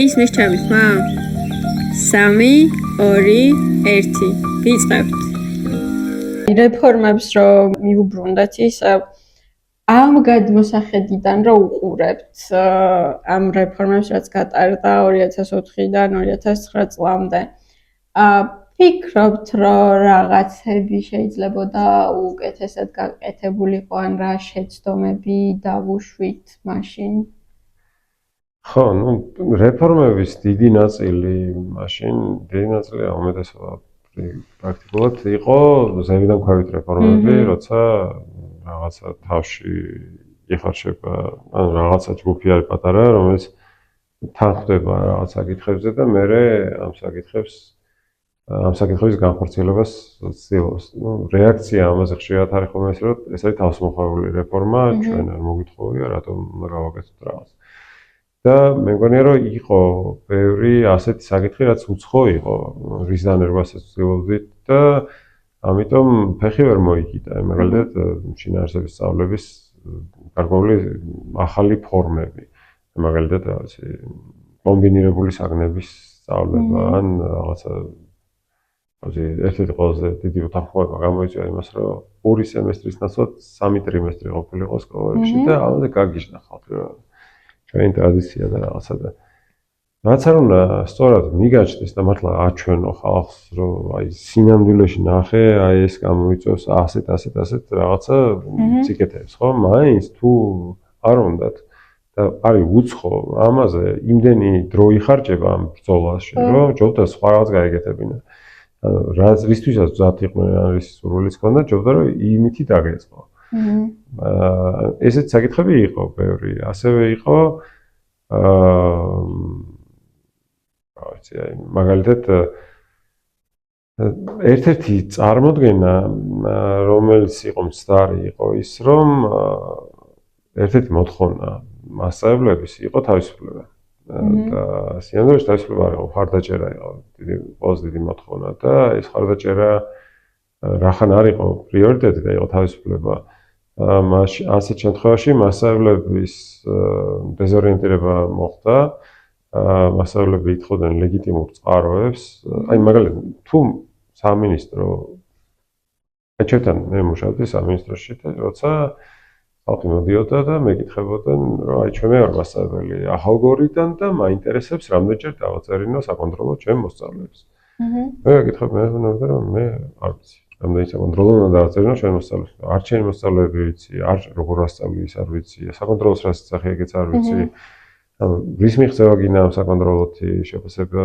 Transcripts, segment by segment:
ისმის ჩემი ხმა? 3, 2, 1. ვიწყებთ. რეფორმებს რომ მიუბრუნდეთ ის ამ გადმოსახედიდან რომ უყურებთ ამ რეფორმებს რაც გატარდა 2004-დან 2009 წლამდე. ფიქრობთ რომ რაღაცები შეიძლებოდა უკეთესად გაკეთებულიყო ან რა შეცდომები დავუშვით მაშინ? ხო, რეფორმების დიდი ნაწილი მაშინ დიდი ნაწილი უმეტესობა პრაქტიკულად იყო ზევიდან ქვევით რეფორმები, როცა რაღაცა თავში იხარშება, ან რაღაცა ჯგუფი არის პატარა, რომელიც თან ხვდება რაღაც საკითხებზე და მე ამ საკითხების განხორციელებას ვცდილობს. რეაქცია ამაზე ხშირად არის ხოლმე ეს, რომ ეს არის თავისმოყვარული რეფორმა, ჩვენ არ მოგითხოვია, რატომ უნდა გავაკეთოთ რაღაც. და მე მგონია, რომ იყო ბევრი ასეთი საკითხი, რაც უცხო იყო, რის დანერგვასაც ვცდილობდით და ამიტომ ფეხი ვერ მოიკიდა, მაგალითად, შინაარსების სწავლების გარკვეული ახალი ფორმები. მაგალითად, რაღაც კომბინირებული საგნების სწავლება ან რაღაცა ერთ-ერთი ყველაზე დიდი უთანხმოება გამოიწვია იმას, რომ ორი სემესტრის ნაცვლად 3 ტრიმესტრი ყოფილიყო სკოლებში და ამაზე გაგიჟდა ხალხი რა. ჩვენი ტრადიცია და რაღაცა და რაც არ უნდა სწორად მიგაჩნდეს და მართლა აჩვენო ხალხს, რომ აი სინამდვილეში ნახე, აი ეს გამოიწვევს ასეთ რაღაცა ციკეთებს, ხო? მაინც თუ არ უნდათ და არის უცხო, ამაზე იმდენი დრო იხარჯება ამ ბრძოლაში, რომ ჯობდა სხვა რაღაც გაიგეთებინა. რისთვისაც ვზად იყვნენ, ან რის სურვილიც ჰქონდა, ჯობდა რომ იმითი დაგეწყო. ესეთ საკითხები იყო ბევრი, ასევე იყო მაგალითად ერთ-ერთი წარმოდგენა, რომელიც იყო მცდარი, იყო ის, რომ ერთ-ერთი მოთხოვნა მასწავლებლების იყო თავისუფლება. და სინამდვილეში თავისუფლება არ იყო, ხარდაჭერა იყო ყველაზე დიდი მოთხოვნა და ეს ხარდაჭერა რახან არ იყო პრიორიტეტი და იყო თავისუფლება. ასეთ შემთხვევაში მასწავლებლების დეზორიენტირება მოხდა. მასწავლებლები ითხოვდნენ ლეგიტიმურ წყაროებს. აი მაგალითად, თუ სამინისტრო ეჩერთან მე მუშაობდი სამინისტროში და როცა ხალხი მოდიოდა და მეკითხებოდნენ, რომ აი ჩვენ ვარ მასწავლებელი ახალგორიდან და მაინტერესებს რამდენჯერ დავაწერინო საკონტროლო ჩემ მოსწავლეებს. მე ვეკითხებ, მე ვთქვი, რომ მე არ ვიცი. რამდენი საკონტროლო უნდა დავაწერინო ჩვენ მოსწავლეებს. არ ჩემი მოსწავლეები ვიცი, არ როგორ ასწავლი ის არ ვიცი, საკონტროლოს რა სახე ეგეც არ ვიცი. რის მიღწევა გინდა ამ საკონტროლოთი შეფასება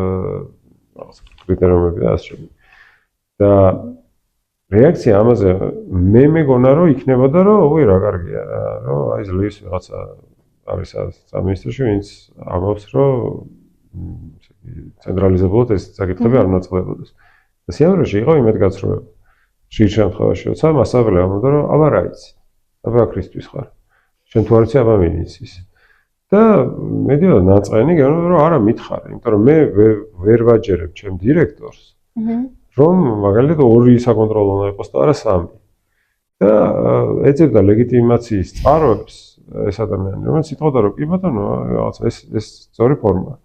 რაღაც კრიტერიუმები და ასე შემდეგ. და რეაქცია ამაზე მე მეგონა რომ იქნებოდა რომ ой რა კარგია რა, რომ აი ძლივს რაღაცა არის სამინისტროში, ვინც ამბობს რომ ცენტრალიზებულად ეს საკითხები არ უნდა წყდებოდეს. და სიამოვნებაში იყო იმედგაცრუება. ხშირ შემთხვევაში, როცა მასწავლებელი ამბობდა რომ აბა რა იცი, აბა ქრისტის ხარ. შენ თუ არ იცი, აბა ვინ იცის. და მედიოდა ნაწყენი გეუბნება რომ არა მითხარი, იმიტომ რომ მე ვერ ვაჯერებ ჩემ დირექტორს, რომ მაგალითად 2 საკონტროლო უნდა იყოს და არა 3. და ეძებდა ლეგიტიმაციის წყაროებს ეს ადამიანი, რომელიც იტყოდა რომ კი ბატონო, რაღაცა ეს სწორი ფორმაა.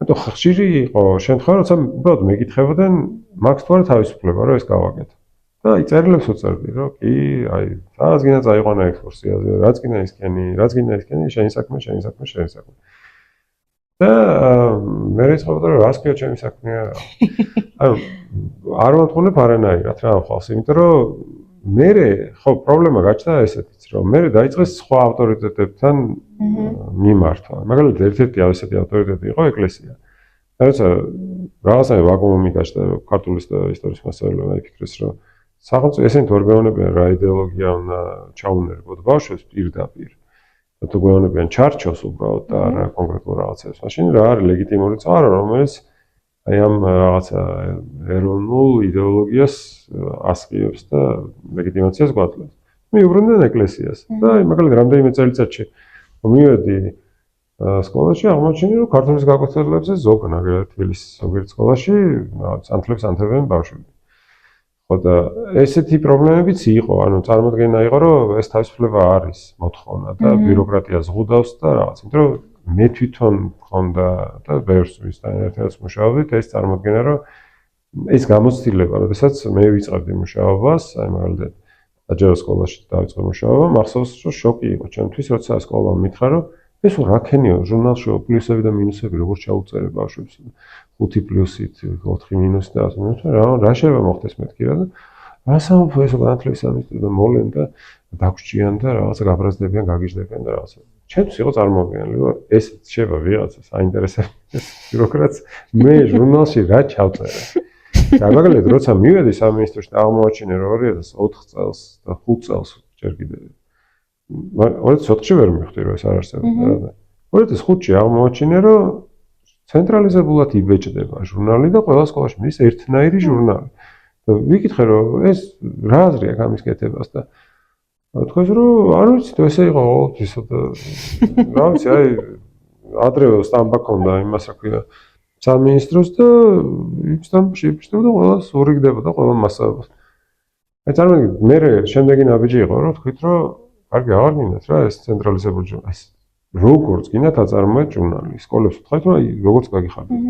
ანუ ხშირი იყო შემთხვევა, როცა უბრალოდ მეკითხებოდნენ, მაქვს თუ არა თავისუფლება რომ ეს გავაკეთო. და აი წერილებს უწერდი, რომ კი, აი, რაღაც გინდა წაიყვანა ექსკურსიაზე, რაც გინდა ისქენი, შენი საქმე. და მე რეცხობოდა, რომ რას ქვია ჩემი საქმეა. ანუ არ მომთხოვნებ არანაირად რა ამ ხალხს, იმიტომ რომ მე ხო პრობლემა გაჩნდა ესეთიც, რომ მე დაიწყეს სხვა ავტორიტეტებთან მიმართვა. მაგალითად, ერთ-ერთი ასეთი ავტორიტეტი იყო ეკლესია. და როცა რაღაცა ვაკუუმი გაჩნდა ქართული ისტორიის მასწავლებელმა იფიქრეს, რომ სახელმწიფო ესენი თუ არ გვეუბნებიან რა იდეოლოგია უნდა ჩაუნერგოთ ბავშვებს პირდაპირ. და თუ გვეუბნებიან ჩარჩოს უბრალოდ და არა კონკრეტულ რაღაცებს. მაშინ რა არის ლეგიტიმური წყარო, რომელიც აი ამ რაღაცა ეროვნულ იდეოლოგიას ასყიებს და ლეგიტიმაციას გვაძლევს. მიუბრუნდნენ ეკლესიას. და აი მაგალითად რამდენიმე წელიწადში მივედი სკოლაში, აღმოჩინე რომ ქართულის გაკვეთილებზე ზოგ ნაგებად თბილისის ზოგიერთ სკოლაში სანთლებს ანთებენ ბავშვები. და ესეთი პრობლემებიც იყო, ანუ წარმოდგენა იყო, რომ ეს თავისუფლება არის მოთხოვნა და ბიუროკრატია ზღუდავს და რაღაც. იმიტომ რომ მე თვითონ მქონდა და ბევრს ვისთან ერთადაც მუშაობდით ეს წარმოადგენა რომ ეს გამოცდილება, როდესაც მე ვიწყებდი მუშაობას, აი მაგალითად საჯარო სკოლაში დავიწყე მუშაობა, მახსოვს რომ შოკი იყო ჩემთვის, როცა სკოლამ მითხრა რომ ეს რაკენიო ჟურნალში პლუსები და მინუსები როგორ ჩაუწერე ბავშვებს 5 პლუსით, 4 მინუსით და ასე რა შეიძლება მოხდეს მეთქი რა და ასამოფო ეს განათლების სამინისტრო და მოლენ და დაგვრჩიან და რაღაცა გაბრაზდებიან, გაგიჟდებიან და რაღაცა. ჩემთვის იყო წარმოუდგენელი, რომ ეს შეება ვიღაცა საინტერესებს ბიუროკრატს მე ჟურნალში რა ჩავწერე. და მაგალითად როცა მივედი სამინისტროში და აღმოაჩინე რომ 2004 წელს და 5 წელს ჯერ კიდე 2004-ში ვერ მივხვდი რომ ეს არ არსებობდა რა და 2005-ში აღმოაჩინე რომ ცენტრალიზებულად იბეჭდება ჟურნალი და ყველა სკოლაში მიდის ერთნაირი ჟურნალი. და ვიკითხე რომ ეს რა აზრი აქვს ამის კეთებას და თქვენ რომ არ ვიცით ესე იყო ყოველთვის და რა ვიცი აი ადრევე სტამბა ქონდა იმას რა ქვია სამინისტროს და იმ სტამბაში იბეჭდებოდა ყველას ურიგდებოდა ყველა მასალას. აი წარმოგიდგენთ მე შემდეგი ნაბიჯი იყო რომ თქვით რომ კარგი აღარ გინდათ რა ეს ცენტრალიზებული ჟურნალი ეს როგორც გინდათ აწარმოეთ ჟურნალი სკოლებს ვთქვით რომ აი როგორც გაგიხარდეთ.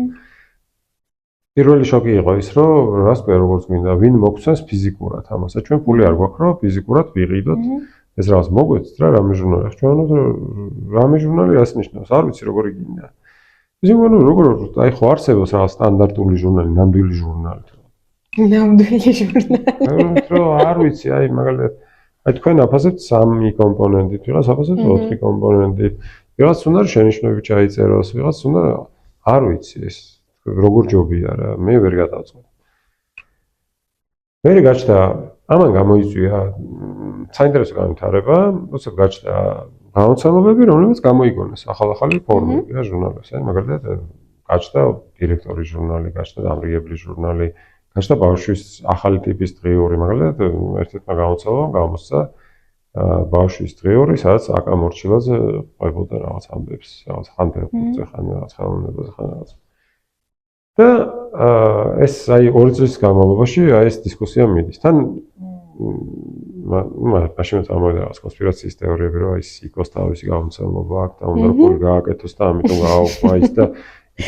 პირველი შოკი იყო ის რომ რას ქვია როგორც გინდა ვინ მოგცემს ფიზიკურად ამას ჩვენ ფული არ გვაქვს რომ ფიზიკურად ვიყიდოთ ეს რაღაც მოგვეცთ რა რამე ჟურნალი ხო ჩვენ რამე ჟურნალი რას ნიშნავს არ ვიცი როგორი გინდა ისე მგონი როგორ აი ხო არსებობს რაღაც სტანდარტული ჟურნალი ნამდვილი ჟურნალი რომ არ ვიცი აი მაგალითად აი თქვენ აფასებთ 3 კომპონენტით ვიღაც აფასებთ 4 კომპონენტით ვიღაც უნდა შენიშვნები ჩაიწეროს ვიღაც უნდა არ ვიცი ეს როგორ ჯობია რა მე ვერ გადავწყვეტ. მე გაჩნდა ამან გამოიწვია საინტერესო განვითარება, როდესაც გაჩნდა გამოცემობები, რომლებიც გამოიგონეს ახალ-ახალი ფორმები რა ჟურნალებს, აი მაგალითად გაჩნდა დირექტორის ჟურნალი, გაჩნდა დამრიგებლის ჟურნალი, გაჩნდა ბავშვის ახალი ტიპის დღიური, მაგალითად ერთ-ერთმა გამოცემამ გამოსცა ბავშვის დღიური, სადაც აკა მორჩილაძე ყვებოდა რაღაც ამბებს, რაღაც ხან ფეხბურთზე, ხან რაღაც ხელოვნებაზე, ხან რაღაც და ეს აი 2 წლის განმავლობაში აი ეს დისკუსია მიდის. თან მაშინ წამოვიდა რაღაც კონსპირაციის თეორიები, რომ აი სიკოს თავისი გამოცემობა აქვს და უნდა რომ გააკეთოს და ამიტომ გააუქმა ის და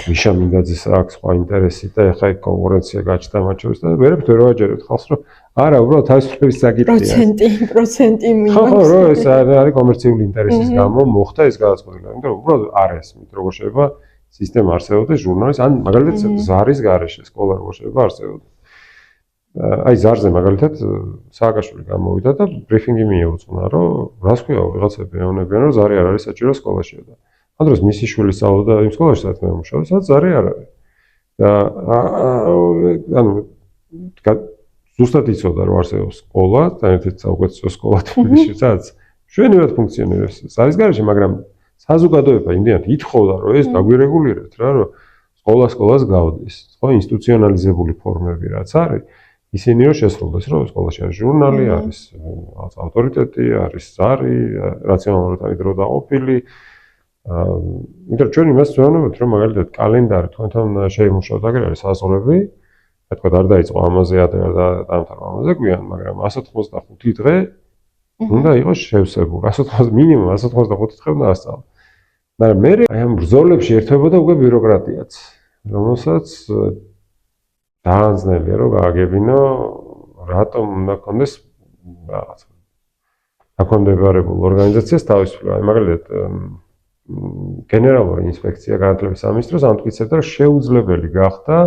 მიშა მინდაძეს აქვს სხვა ინტერესი და ეხლა იქ კონკურენცია გაჩნდა მათ შორის და ვერაფერ ვერ ვაჯერებთ ხალხს რომ არა უბრალოდ თავისუფლების საკითხია. პროცენტი ხო, რო ეს არის კომერციული ინტერესის გამო მოხდა ეს გადაწყვეტილება, იმიტომ რომ უბრალოდ არ ესმით როგორ შეიძლება სისტემა არსებობდეს ჟურნალის ან მაგალითად ზარის გარეშე სკოლა როგორ შეიძლება არსებობდეს. აი ზარზე მაგალითად სააკაშვილი გამოვიდა და ბრიფინგი მიეუძღვნა რომ რას ქვია ვიღაცები ეუბნებიან რომ ზარი არ არის საჭირო სკოლაში და ამ დროს მისი შვილი სწავლობდა იმ სკოლაში სადაც მე ვმუშაობდი სადაც ზარი არ არის. და ანუ ზუსტად იცოდა რომ არსებობს სკოლა და ერთ-ერთი საუკეთესო სკოლა თბილისში სადაც შვენივად ფუნქციონირებს ზარის გარეშე მაგრამ საზოგადოება იმდენად ითხოვდა რომ ეს დაგვირეგულირეთ რა რომ სკოლას გავდის ხო ინსტიტუციონალიზებული ფორმები რაც არის ისინი რომ შესრულდეს რომ სკოლაში არის ჟურნალი არის რაღაც ავტორიტეტი არის ზარი რაციონალურად აი დრო დაყოფილი იმიტომ რომ ჩვენ იმას ვეუბნებთ რომ მაგალითად კალენდარი თქვენთან შეიმუშავოთ აგერ არის საზღვრები თქვა არ დაიწყო ამაზე ადრე და დამთავრდა ამაზე გვიან მაგრამ 185 დღე უნდა იყოს შევსებული 180 მინიმუმ 185 დღე უნდა ასწავლო. მაგრამ მე აი ამ ბრძოლებში ერთვებოდა უკვე ბიუროკრატიაც, რომელსაც ძალიან ძნელია რომ გააგებინო, რატომ უნდა კონდეს რაღაც აკონდებარებულ ორგანიზაციას თავისუფლება. მაგალითად გენერალური ინსპექცია განათლების სამინისტროს ამტკიცებდა რომ შეუძლებელი გახდა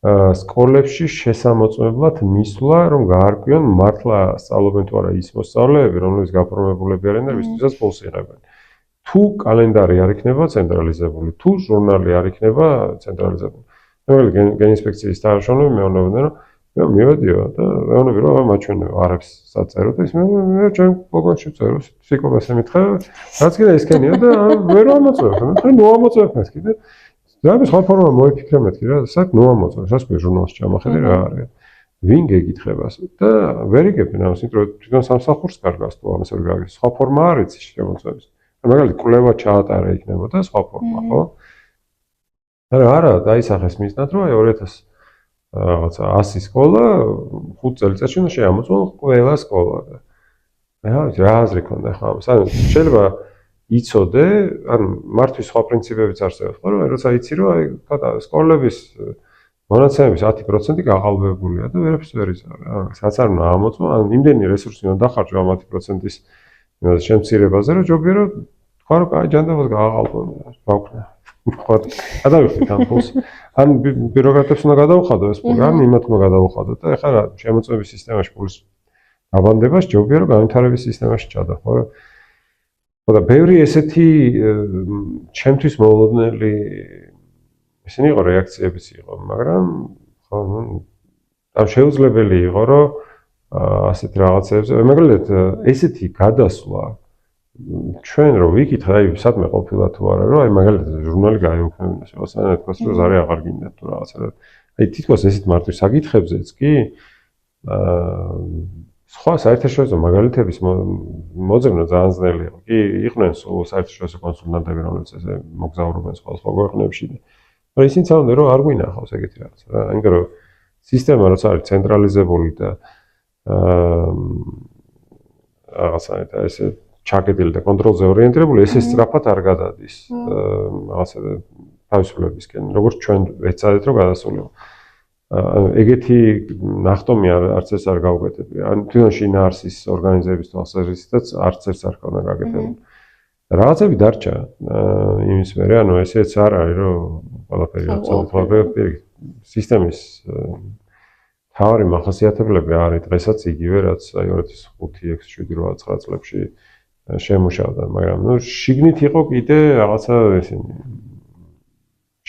სკოლებში შესამოწმებლად მისვლა რომ გაარკვიონ მართლა სწავლობენ თუ არა ის მოსწავლეები რომლებიც გაფორმებულები არიან და ვისთვისაც ფულს იღებენ. თუ კალენდარი არ იქნება ცენტრალიზებული, თუ ჟურნალი არ იქნება ცენტრალიზებული. მაგალითად გენინსპექციის თანამშრომლები მეუბნებოდნენ რომ მე მივედიო და მეუბნები რომ მაჩვენებო არებს საწეროთ ის მე ჩვენ პოგონში წეროს სიკომასე მითხა რაც კიდე ისქენია და ვერ ამოწევს მე მოამოწევს კიდე და სხვა ფორმა მოიფიქრე მეთქი რა საერთოდ მოამოწევს რას ქვია ჟურნალში ჩამახედე რა არის ვინ გეკითხებას და ვერ იგებენ ამას იმიტომ რომ თვითონ სამსახურს კარგავს თუ ამას ვერ გაგის სხვა ფორმა არ იცი შემოწევს მაგალითად კვლევა ჩაატარა იქნებოდა სხვა ფორმა ხო არა დაისახეს მისნად რომ აი 2000 რაღაცა 100 სკოლა 5 წელიწადში უნდა შეამოწმონ ყველა სკოლა და რა აზრი ქონდა ხა ამას ანუ შეიძლება იცოდე, ანუ მართვის სხვა პრინციპებიც არსებობს, ხო, რომ როცა იცი, რომ აი სკოლების მონაცემების 10% გაყალბებულია და ვერაფერს ვერ იზარ. რაც არ უნდა ამოწმო, ანუ იმდენი რესურსი უნდა დახარჯო ამ 10%-ის იმას შემცირებაზე, რომ ჯობია რომ თქვა რომ კაი ჯანდაბას გააყალბონ, გავქნა. ხო, გადავიხდით ამ ფულს. ან ბიუროკრატებს უნდა გადაუხადო ეს ფული, ან იმათ უნდა გადაუხადო და ეხლა რა შემოწმების სისტემაში ფულის დაბანდებას ჯობია რომ განვითარების სისტემაში ჩადა, ხო? ხო და ბევრი ესეთი ჩემთვის მოულოდნელი ისინი იყო რეაქციებიც იყო, მაგრამ ხო, ამ შეუძლებელი იყო, რომ ასეთ რაღაცებზე, მაგალითად, ესეთი გადასვლა ჩვენ რო ვიკითხე, აი, სადმე ყოფილა თუ არა, რომ აი მაგალითად ჟურნალი გაეუქმებინეს, რაღაცა თქვას, რომ ზარი აღარ გინდა თუ რაღაცა. აი, თითქოს ესეთ მართვის საკითხებზეც კი სხვა საერთაშორისო მაგალითების მოძებნა ძალიან ძნელი იყო. კი, იყვნენ საერთაშორისო კონსულტანტები, რომლებიც ესე მოგზაურობენ სხვა ქვეყნებში და მაგრამ ისინი ცდილობდნენ რომ არ გვინახავს ეგეთი რაღაცა რა. იმიტომ რომ სისტემა როცა არის ცენტრალიზებული და რაღაცა ესე ჩაკეტილი და კონტროლზე ორიენტირებული, ესე სწრაფად არ გადადის რაღაცა თავისუფლებისკენ, როგორც ჩვენ ეცადეთ რომ გადასულიყო. ეგეთი ნახტომი არც ეს არ გავუკეთებია. ან თვითონ შინაარსის ორგანიზების თვალსაზრისითაც არც ერთს არ ქონა გაკეთებული. რაღაცები დარჩა იმის მერე, ანუ ესეც არ არის რომ ყველაფერი აღწევთ, სისტემის თავარი მახასიათებლები არის დღესაც იგივე, რაც აი 2005, 6, 7, 8, 9 წლებში შემუშავდა, მაგრამ ნუ შიგნით იყო კიდე რაღაცა ესენი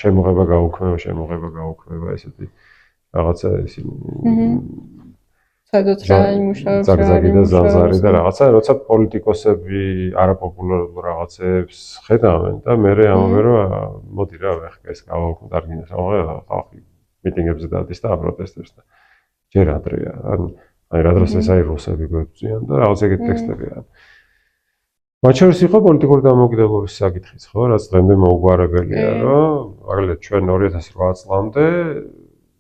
შემოღება გაუქმება ესეთი რაღაცა ისინი სადაც რა იმუშავებს ზაგზაგი და ზალზარი და რაღაცა როცა პოლიტიკოსები არაპოპულარულ რაღაცებს ხედავენ და მე ამბობენ რომ მოდი რა ეს გავაუქმოთ არ გინდა ხალხი მიტინგებზე დადის და აპროტესტებს და ჯერ ადრეა აი რა დროს ეს აი რუსები გვებწვიან და რაღაც ეგეთი ტექსტები არის მათ შორის იყო პოლიტიკური დამოუკიდებლობის საკითხიც ხო რაც დღემდე მოუგვარებელია რომ მაგალითად ჩვენ 2008 წლამდე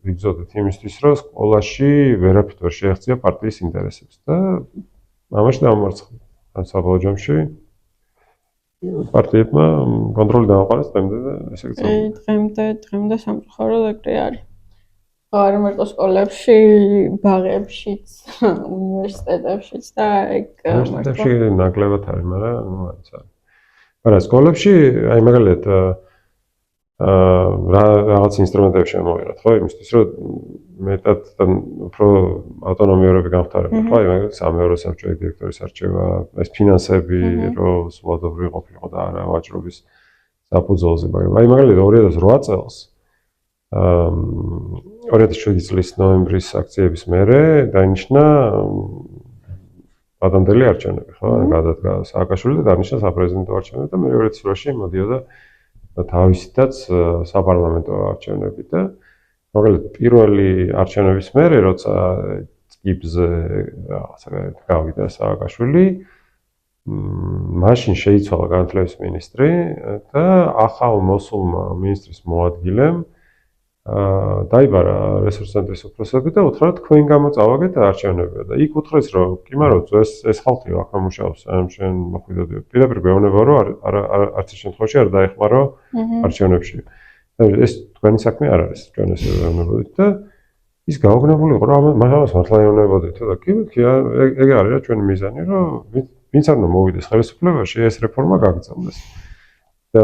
ვიბრძოდეთ იმისთვის, რომ სკოლაში ვერაფერ ვერ შეეღწია პარტიის ინტერესებს და ამაში დამარცხდა. ან საბოლოო ჯამში პარტიებმა კონტროლი დააყარეს დღემდე და ესე იგი დღემდე სამწუხაროდ ეგრე არის. არ მარტო სკოლებში, ბაღებშიც, უნივერსიტეტებშიც და ეგ უნივერსიტეტებში ნაკლებად არის, მაგრამ ნუ არც არის. მაგრამ სკოლებში აი მაგალითად რაღაც ინსტრუმენტები შემოვიღეთ, ხო, იმისთვის რომ მეტად უფრო ავტონომიურები გამხდარებოდნენ, ხო, აი სამეურვეო საბჭოების დირექტორის არჩევა, ეს ფინანსები რომ სულადობრივი ყოფილიყო და არა ვაჭრობის საფუძველზე, მაგრამ აი მაგალითად 2008 წელს 2007 წლის ნოემბრის აქციების მერე დაინიშნა ადამდელი არჩევნები, ხო, გადადგა სააკაშვილი და დაინიშნა საპრეზიდენტო არჩევნები და მე 2008-ში მოდიოდა თავისითაც საპარლამენტო არჩევნები და მაგალითად პირველი არჩევნების მერე როცა ტკიპზე რაღაცა გავიდა სააკაშვილი მაშინ შეიცვალა განათლების მინისტრი და ახალ მოსულმა ministris მოადგილემ დაიბარა რესურსების უფროსები და უთხრა თქვენ გამოწავაგეთ არჩევნები და იქ უთხრეს რომ კი მაგრამ ეს ხალხი აქ ამუშავებს ამ ჩვენ მოხვიდოდი პირდაპირ გვეუბნება რომ არც ერთ შემთხვევაში არ დაეხმარო არჩევნებში ეს თქვენი საქმე არ არის ჩვენ ეს ეუბნებოდით და ის გაოგნებული იყო რომ ამას მართლა ეუბნებოდით და კი ეგ არის რა ჩვენი მიზანი რომ ვინც არ უნდა მოვიდეს ხელისუფლებაში ეს რეფორმა გაგრძელდეს და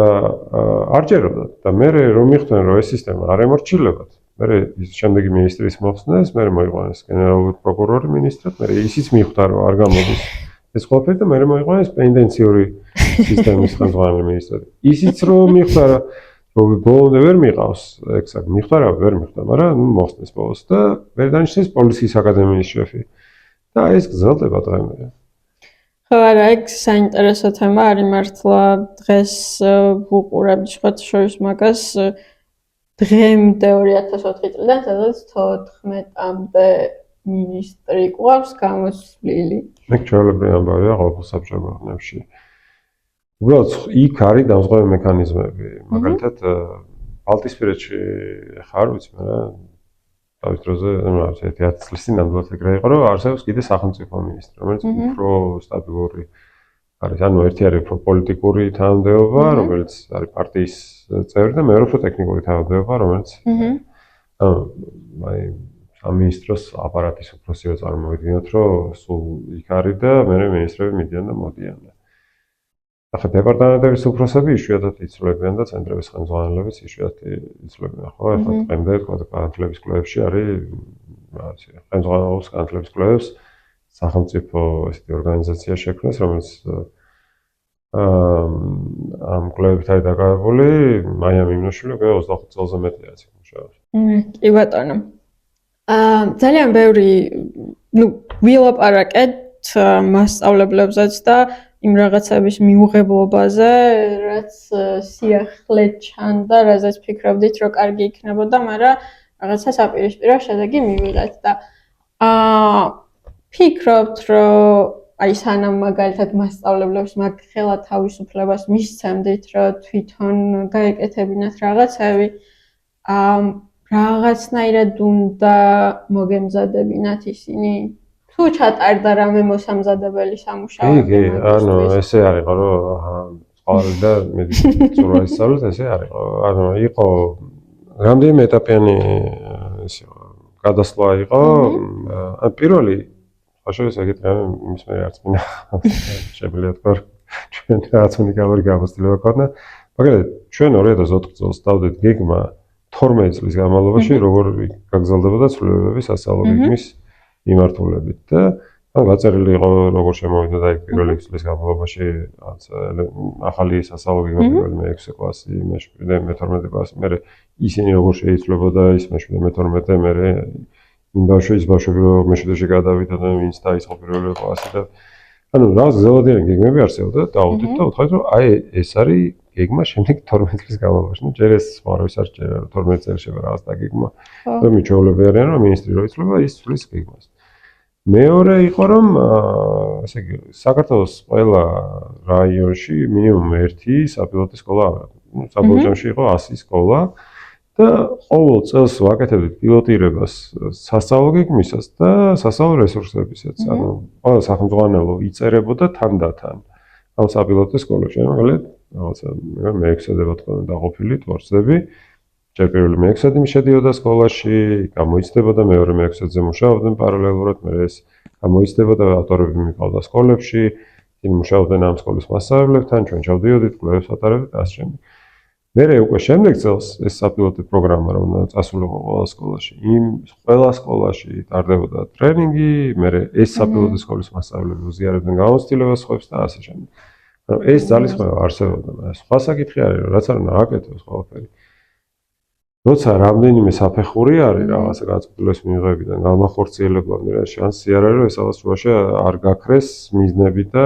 არ ჯეროდათ და მე რომ მიხვდნენ რომ ეს სისტემა არ ემორჩილებათ მე ის შემდეგი მინისტრის მოხსნეს მე მოიყვანეს გენერალური პროკურორი მინისტრად მე ისიც მიხვდა რომ არ გამოდის ეს ყველაფერი და მე მოიყვანეს პენდენციური სისტემის ხელმძღვანელი მინისტრად ისიც რომ მიხვდა რომ ბოლომდე ვერ მიყავს ეგ საქმე მიხვდა რა ვერ მიხვდა მაგრამ მოხსნეს ბოლოს და მე დანიშნეს პოლიციის აკადემიის შეფი და ეს გრძელდება დღემდე ხო არა ეგ საინტერესო თემა არის მართლა დღეს ვუყურებთ სხვათა შორის მაგას დღემდე 2004 წლიდან სადაც 14-მდე მინისტრი ყავს გამოსვლილი მე ჩვეულებრივი ამბავია ყოველ საბჭოთა ქვეყნებში უბრალოდ იქ არის დამზღვევი მექანიზმები მაგალითად ბალტიისპირეთში ხარ ვიცი მაგრამ თავის დროზე რა 10 წლის წინ ნამდვილად ეგრე იყო რომ არსებობს კიდე სახელმწიფო მინისტრი რომელიც უფრო სტაბილური არის, ანუ ერთი არის უფრო პოლიტიკური თანამდებობა, რომელიც არის პარტიის წევრი და მეორე უფრო ტექნიკური თანამდებობა, რომელიც აი სამინისტროს აპარატის უფროსია წარმოვიდგინოთ, რომ სულ იქ არის და მე მინისტრები მიდიან და მოდიან. ახლა დეპარტამენტების უფროსები იშვიათად იცვლებიან და ცენტრების ხელმძღვანელებიც იშვიათად იცვლებიან, ხო? ახლა დღემდე თქვა განათლების კვლევებში არის ხელმძღვანელობს განათლების კვლევებს სახელმწიფო ესეთი ორგანიზაცია შექმნეს, რომელიც ამ კვლევებით არის დაკავებული, მაია მიმნოშვილი უკვე 25 წელზე მეტია ეს მუშაობს. კი ბატონო. ძალიან ბევრი, ვილაპარაკეთ მასწავლებლებზეც და იმ რაღაცების მიუღებლობაზე, რაც სიახლე ჩანდა, რაზეც ფიქრობდით, რომ კარგი იქნებოდა, მაგრამ რაღაცა საპირისპირო შედეგი მივიღეთ და ფიქრობთ, რომ აი სანამ მაგალითად მასწავლებლებს მაგხელა თავისუფლებას მისცემდით, რომ თვითონ გაეკეთებინათ რაღაცები, რაღაცნაირად უნდა მოგემზადებინათ ისინი თუ ჩატარდა რამე მოსამზადებელი სამუშაოები. კი, ანუ ესე არის, რომ წყალი და მედიცინური სწავლეთ, ესე არის. ანუ იყო რამდენიმე ეტაპიანი ესე გადასვლა იყო. ან პირველი ხაშოვის ეგეთი იმის მე არც მინდა შეგვიძლია თქვა ჩვენ რაღაც უნიკალური გამოცდილება ქონდა. მაგალითად, ჩვენ 2004 წელს დავდეთ გეგმა 12 წლის განმავლობაში, როგორ გაგრძელდებოდა ცვლილებები სასწავლო გეგმის მიმართულებით და გაწერილი იყო როგორ შემოვიდა და პირველი წლის განმავლობაში ახალი სასწავლო გეგმა პირველი მე-6 კლასი, მე-7 და მე-12 კლასი, მე ისინი როგორ შეიცვლებოდა ის მე-7 და მე-12 მე იმ ბავშვები რომ მე-7-ში გადავიდა და ვინც დაიწყო პირველი კლასი და ანუ რაღაც გრძელვადიანი გეგმები არსებობდა და დავუდით და ვთქვით რომ აი ეს არის გეგმა შემდეგ 12 წლის განმავლობაში. ნუ ჯერ ეს მარავის არ ჭერა 12 წელი შევა რაღაც დაგეგმა. და მიჩვეულები არიან რომ მინისტრი რო იცვლება ის ცვლის გეგმას. მეორე იყო რომ ესე იგი საქართველოს ყველა რაიონში მინიმუმ ერთი საპილოტო სკოლა არა. ნუ საბოლოოში იყო 100 სკოლა და ყოველ წელს ვაკეთებდით პილოტირებას სასწავლო გეგმისას და სასწავლო რესურსებისაც. ანუ ყველა სახელმძღვანელო იწერებოდა თანდათან ამ საპილოტო სკოლებში. მაგალითად რაღაცა მე-6-დება თქვენ დაყოფილი თორცები. ჯერ პირველი მე-6 მიშედიოდა სკოლაში, გამოიცდებოდა მეორე მე-6-ზე მუშაობდნენ პარალელურად, მე ეს გამოიცდებოდა ავტორები მიყავდა სკოლებში, ისინი მუშაობდნენ ამ სკოლის მასწავლებლებთან, ჩვენ ჩავდიოდით, კვლევებს ვატარებდით და ასე შემდეგ. მერე უკვე შემდეგ წელს ეს საპილოტო პროგრამა რომ წასულიყო ყველა სკოლაში, იმ ყველა სკოლაში ტარდებოდა ტრენინგი, მერე ეს საპილოტო სკოლის მასწავლებლები უზიარებდნენ გამოცდილებას სხვებს და ასე შემდეგ. ანუ ეს ძალისხმევა არსებობდა. სხვა საკითხი არის, რომ რაც არ უნდა აკეთოს ყველაფერი. როცა რამდენიმე საფეხური არის რაღაცა გაწყვეტილების მიღებიდან გამახორციელებლამდე რა შანსი არ არის რომ ეს რაღაც შუაში არ გაქრეს მიზნები და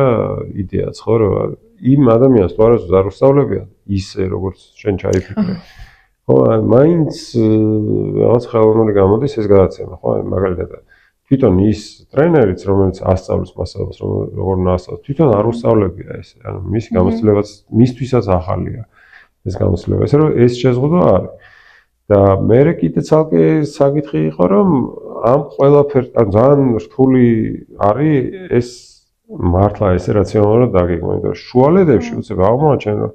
იდეაც ხო რომ იმ ადამიანს თუ არასდროს არ უსწავლებია ისე როგორც შენ ჩაიფიქრე ხო მაინც რაღაც ხელოვნური გამოდის ეს გადაცემა ხო მაგალითად თვითონ ის ტრენერიც რომელიც ასწავლის მასალას როგორ უნდა ასწავლოს თვითონ არ უსწავლებია ეს ანუ მისი გამოცდილებაც მისთვისაც ახალია ეს გამოცდილება ესე რომ ეს შეზღუდვა არის და მე კიდე ცალკე საკითხი იყო რომ ამ ყველაფერს ძალიან რთული არის ეს მართლა ესე რაციონალურად დაგეგმა იმიტომ რომ შუალედებში უცებ აღმოაჩენ რომ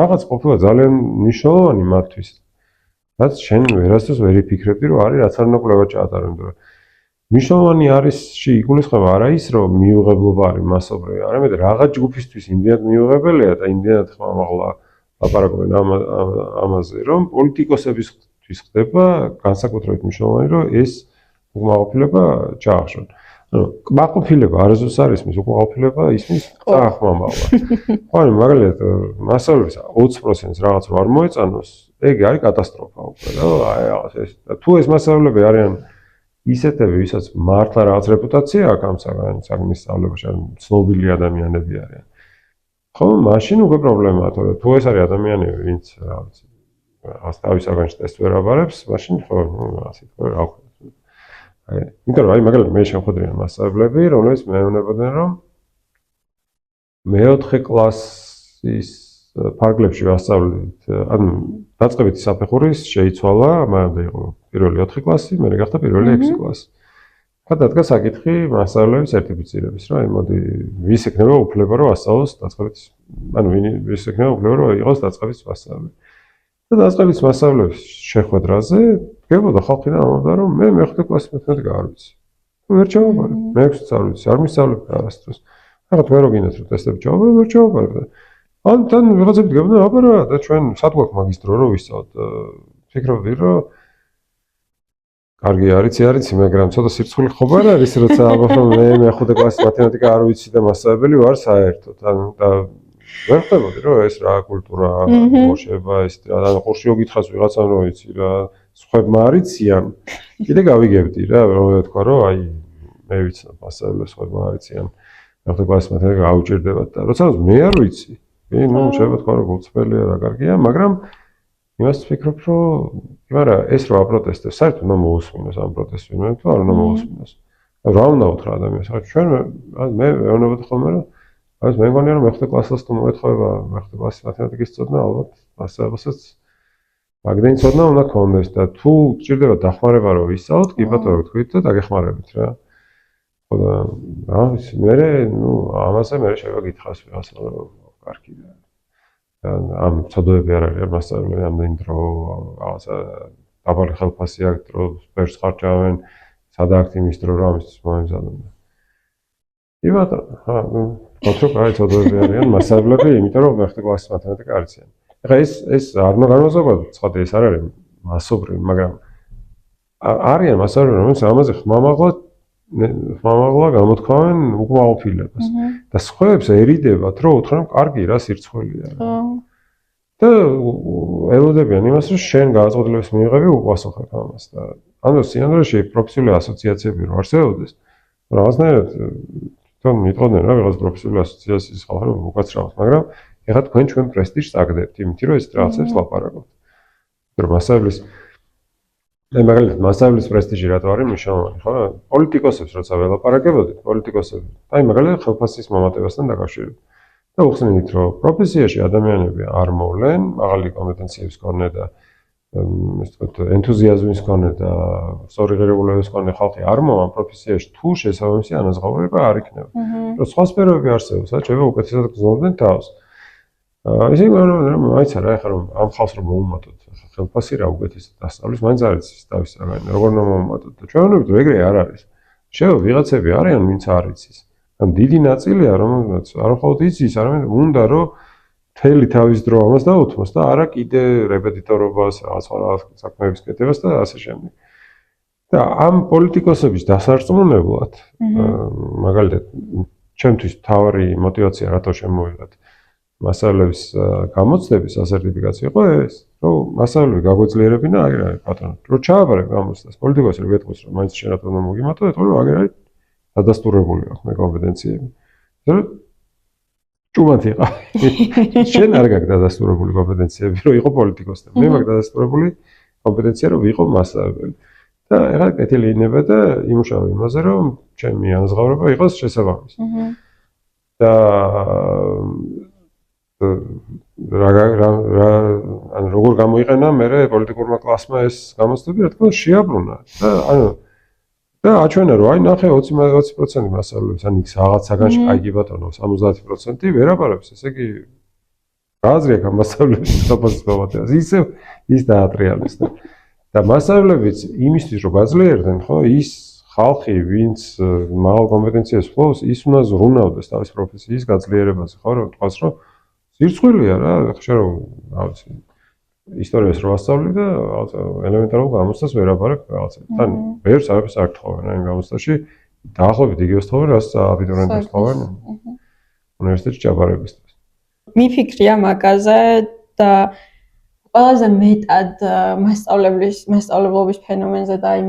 რაღაც ყოფილა ძალიან მნიშვნელოვანი მათთვის რაც შენ ვერასდროს ვერ იფიქრებდი რომ არის რაც არ უნდა კვლევა ჩაატარო იმიტომ რომ მნიშვნელოვანი არის იგულისხმება არა ის რომ მიუღებლობა არის მასობრივი არამედ რაღაც ჯგუფისთვის იმდენად მიუღებელია და იმდენად ხმამაღლა ლაპარაკობენ ამაზე რომ პოლიტიკოსების ხდება განსაკუთრებით მნიშვნელოვანი რომ ეს უკმაყოფილება ჩაახშონ. ანუ კმაყოფილება არასდროს არის მის უკმაყოფილება ისმის წახმამაღლა. ხო, მაგალითად მასალების 20%-ს რაღაც რო არ მოეწანოს, ეგ არის კატასტროფა უკვე და აი რაღაც ეს თუ ეს მასალები არიან ისეთები, ვისაც მართლა რაღაც რეპუტაცია აქვს ამ საგნის სწავლებაში, ან ცნობილი ადამიანები არიან. ხო, მაშინ უკვე პრობლემაა, თორე თუ ეს არის ადამიანები, ვინც რაღაც თავის საგანში ტესტ ვერ აბარებს, მაშინ ხო, ასე თქვა რა ვქნა. იმიტომ რომ აი მაგალითად მე შეხვედრიან მასწავლებლები, რომლებიც მეუბნებოდნენ რომ მე-4 კლასის ფარგლებში ვასწავლეთ, ანუ დაწყებითი საფეხურის შეიცვალა, მანამდე იყო პირველი 4 კლასი, მერე გახდა პირველი 6 კლასი. ხა დადგა საკითხი მასწავლებლების სერტიფიცირების, რა, მოდი ვის ექნება უფლება რომ ასწავლოს დაწყებითი, ანუ ვის ექნება უფლება რომ იყოს დაწყებითი მასწავლებელი. და დაწყებითი მასწავლებლების შეხვედრაზე დგებოდა ხალხი და ამბობდა რომ მე მეხუთე კლასის მეთოდიკა არ ვიცი. ვერ ჩავაბარე, მე 6-ც არ ვიცი, არ მისწავლებდი არასდროს. რაღაც მე რო გინდათ რომ ტესტები ჩავაბარე, ვერ ჩავაბარე. თან ვიღაცები დგებოდნენ, აბა და ჩვენ სად გვაქვს მაგის დრო რომ ვისწავლოთ? ფიქრობდი რომ კარგი არიცი, მაგრამ ცოტა სირცხული ხობა არ არის, როცა ამბობ რომ მე მეხუთე კლასის მათემატიკა არ ვიცი და მასწავლებელი ვარ საერთოდ. ანუ და ვერ ხვდებოდი რომ ეს რა კულტურა, მოშება ეს რა, ანუ ყურშიო გითხას ვიღაცამ რომ ვიცი რა, სხვებმა არიციან. კიდე გავიგებდი რა, რომ ვთქვა რომ აი მე ვიცნობ მასწავლებლებს, სხვებმა არიციან. მეხუთე კლასის მათემატიკა აუჭირდებათ და როცა მე არ ვიცი, ნუ შეიძლება თქვა რომ გულწრფელია რა კარგია, მაგრამ იმას ვფიქრობ რომ მაგრამ ეს რა აპროტესტებს, საერთოდ უნდა მოусმინოს ამ პროტესტს ვინმე თუ არ უნდა მოусმინოს. რა უნდა უთხრა ადამიანს? ჩვენ მე ეუბნებოდი ხოლმე რომ აი მე მგონია რომ მეხუთე კლასს თუ მოეთხოვება მეხუთე კლასის მათემატიკის წოდნა, ალბათ მასწავლებელსაც მაგდენი წოდნა უნდა ქონდეს და თუ გჭირდება დახმარება რომ ვისწავლოთ, კი ბატონო თქვით და დაგეხმარებით რა. ხო და რა ვიცი, მე ნუ ამაზე მე შეიძლება გითხრას ვიღაცა რომ კარგი და ამ ცოდვები არ არის მასწავლებელი ამდენი დრო რაღაცა დაბალი ხელფასი აქვს დრო ბერს ხარჯავენ სადააქ იმის დრო რომ ამის მოემზადონ. კი ბატონო, ხა ოთხი კაი ცოდვები არიან მასწავლებლები, იმიტომ რომ მეხუთე კლასის მათემატიკა არიციან. ეხლა ეს არ უნდა განმაზოგადოთ, ცხადია ეს არ არის მასობრივი, მაგრამ არიან მასწავლებლები, რომელიც ამაზე ხმამაღლა გამოთქვამენ უკმაყოფილებას და სხვებს ერიდებათ რომ უთხრენ კარგი რა სირცხვილია რა. და ელოდებიან იმას რომ შენ გადაწყვეტილების მიღები უპასუხებ ამას და ანუ სინამდვილეში პროფესიული ასოციაციები რო არსებობდეს რაღაცნაირად თვითონ მიტყოდნენ რა ვიღაც პროფესიული ასოციაციის ხალხი რომ უკაცრავთ, მაგრამ ეხლა თქვენ ჩვენ პრესტიჟს აგდებთ იმით რომ ეს რაღაცებს ლაპარაკობთ. რომ მასწავლებლის მაგალითად მასწავლებლის პრესტიჟი რატო არის მნიშვნელოვანი, ხო? პოლიტიკოსებს როცა ველაპარაკებოდით, პოლიტიკოსები, აი მაგალითად ხელფასის მომატებასთან დაკავშირებით. და უხსნით რომ პროფესიაში ადამიანები არ მოვლენ, მაღალი კომპეტენციების მქონე და ესე ვთქვათ, ენთუზიაზმის მქონე და სწორი ღირებულების მქონე ხალხი არ მოვა პროფესიაში თუ შესაბამისი ანაზღაურება არ იქნება. რომ სხვა სფეროები არსებობს, შეიძლება უკეთესად გრძნობდნენ თავს. ისე რომ მაინც არა, ეხლა რომ ამ ხალხს რომ მოუმატოთ, ხელფასი რა უკეთესად დასწავლის, მაინც არ იცის თავის საგანი, როგორ უნდა მოუმატოთ და ჩვენ ვთქვით, ეგრე არ არის. შეიძლება ვიღაცები არიან, ვინც არ იცის. ან დიდი ნაწილია, რომელსაც არ მხოლოდ იცის, არამედ უნდა რომ მთელი თავის დრო ამას დაუთმოს და არა კიდე რეპეტიტორობას, რაღაც საქმეების კეთებას და ასე შემდეგ. და ამ პოლიტიკოსების დასარწმუნებლად, მაგალითად, ჩემთვის მთავარი мотиваცია რატო შემოვიღეთ მასწავლებლების გამოცდების ასერტიფიკაცია იყო ეს, რომ მასწავლებლები გაგვეძლიერებინა, აგერ არის ბატონო, რომ ჩააბარებ გამოცდას, პოლიტიკოსი რო გეტყვის, რომ მაინც შენ რატომ უნდა მოგიმატო, ეთქო რომ აგერ არის დადასტურებული აქვს მე კომპეტენციები. და ჭუმად იყავი. შენ არ გაქვს დადასტურებული კომპეტენციები, რომ იყო პოლიტიკოსი და მე მაქვს დადასტურებული კომპეტენცია, რომ ვიყო მასწავლებელი. და ეხლა კეთილი ინება და იმუშავა იმაზე, რომ ჩემი ანაზღაურება იყოს შესაბამისი. და ანუ როგორ გამოიყენა მე პოლიტიკურმა კლასმა ეს გამოცდები, რა თქმა უნდა შეაბრუნა და ანუ და აჩვენა რომ აი ნახე 20% მასწავლებლებს ან იქ რაღაც საგანში აი კი ბატონო 70% ვერაპარებს, ესე იგი რა აზრი აქვს ამ მასწავლებლების ხელფასის მომატებას, ისე ის დაატრიალეს და მასწავლებლებიც იმისთვის რომ გაძლიერდნენ, ხო, ის ხალხი, ვინც მაღალ კომპეტენციას ფლობს, ის უნდა ზრუნავდეს თავის პროფესიის გაძლიერებაზე, ხო, რომ თქვას რომ სირცხვილია რა, ხშირ რომ რა ვიცი ისტორიას რო ასწავლი და რაღაცა ელემენტარულ გამოცდას ვერაბარებ რაღაცა. თან ვერს არაფერს არ თხოვენ ამ გამოცდაში, დაახლოებით იგივეს თხოვენ, რაც აბიტურიენტებს თხოვენ უნივერსიტეტში ჩაბარებისთვის. მიფიქრია მაგაზე და ყველაზე მეტად მასწავლებლობის ფენომენზე და აი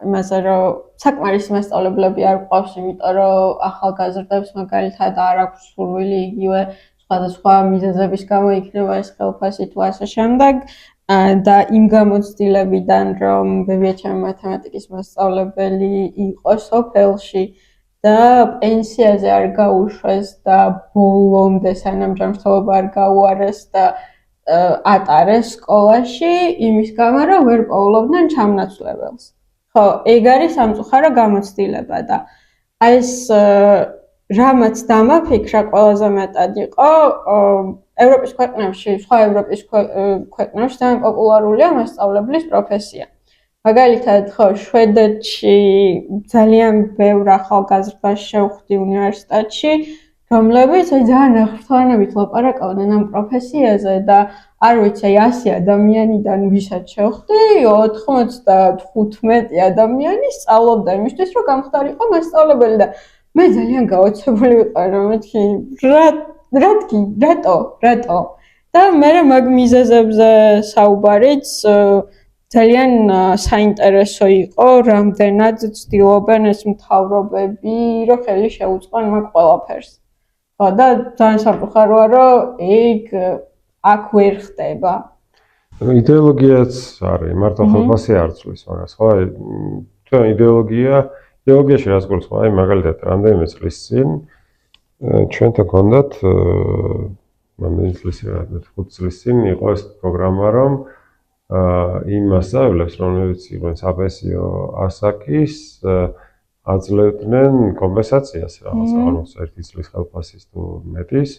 იმაზე რომ საკმარისი მასწავლებლები არ გვყავს, იმიტომ რომ ახალგაზრდებს მაგალითად არ აქვს სურვილი იგივე სხვადასხვა მიზეზების გამო იქნება ეს ხელფასი თუ ასე შემდეგ და იმ გამოცდილებიდან რომ ბებიაჩემი მათემატიკის მასწავლებელი იყო სოფელში და პენსიაზე არ გაუშვეს და ბოლომდე სანამ ჯანმრთელობა არ გაუარეს და ატარეს სკოლაში იმის გამო რომ ვერ პოულობდნენ ჩამნაცვლებელს. ხო, ეგ არის სამწუხარო გამოცდილება და აი ეს რამაც დამაფიქრა ყველაზე მეტად იყო ევროპის ქვეყნებში, სხვა ევროპის ქვეყნებში ძალიან პოპულარულია მასწავლებლის პროფესია. მაგალითად, ხო, შვედეთში ძალიან ბევრ ახალგაზრდას შევხვდი უნივერსიტეტში, რომლებიც ძალიან ახლთანებით ლაპარაკობდნენ ამ პროფესიაზე და არ ვიცი, 100 ადამიანიდან ვისაც შევხვდი, 95 ადამიანი სწავლობდა იმისთვის, რომ გამხდარიყო მასწავლებელი და მე ძალიან გაოცებული ვიყავი, რომ მეთქი რატო? და მე მაგ მიზეზებზე საუბარიც ძალიან საინტერესო იყო, რამდენად ცდილობენ ეს მთავრობები, რომ ხელი შეუწყონ მაგ ყველაფერს. ხო და ძალიან სამწუხაროა, რომ ეგ აქ ვერ ხდება. იდეოლოგიაც არის, მარტო ხელფასი არ ცვლის მაგას, ხო? თვითონ იდეოლოგიაში რას გულისხმობ? აი მაგალითად, რამდენიმე წლის წინ ჩვენთან გქონდათ რამდენი წლის წინ, 5 წლის წინ იყო ეს პროგრამა, რომ იმ მასწავლებლებს, რომლებიც იყვნენ საპენსიო ასაკის, აძლევდნენ კომპენსაციას რაღაცა 1 წლის ხელფასის თუ მეტის